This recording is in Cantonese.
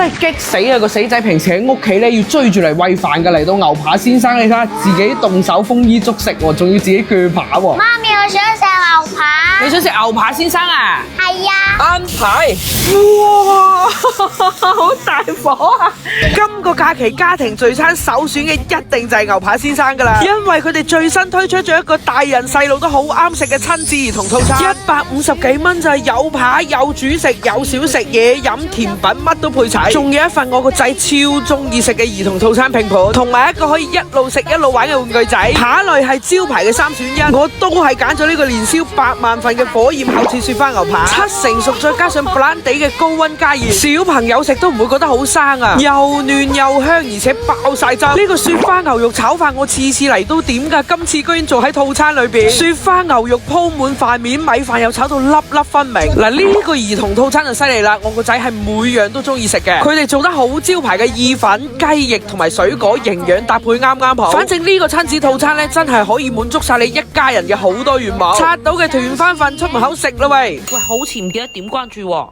真係激死啊！個死仔平時喺屋企咧要追住嚟餵飯㗎，嚟到牛扒先生你睇下，自己動手豐衣足食喎，仲要自己鋸扒喎。媽咪，我想食牛扒。你想食牛扒先生啊？係啊。安排。哇！好大火啊！今個假期家庭聚餐首選嘅一定就係牛扒先生㗎啦，因為佢哋最新推出咗一個大人細路都好啱食嘅親子兒童套餐，150幾蚊就係有扒有主食有小食嘢飲甜品乜都配齊，仲有一份我個仔超中意食嘅兒童套餐拼盤，同埋一個可以一路食一路玩嘅玩具仔。扒類係招牌嘅3選1，我都係揀咗呢個年燒8萬份嘅火焰厚切雪花牛扒，7成熟再加上 blend 地嘅高溫加熱，小朋友食都唔會覺得好生啊，又嫩又香，而且爆晒汁。呢個雪花牛肉炒飯我次次嚟都點㗎，今次居然做喺套餐裏邊，雪花牛肉鋪滿飯面，米飯又炒到粒粒分明。嗱，呢個兒童套餐就犀利啦，我個仔係每樣都中意食嘅，佢哋做得好招牌嘅意粉、雞翼同埋水果，營養搭配啱啱好。反正呢個親子套餐呢，真係可以滿足晒你一家人嘅好多願望。刷到嘅團翻飯出門口食啦喂！喂，好似唔記得點關注喎。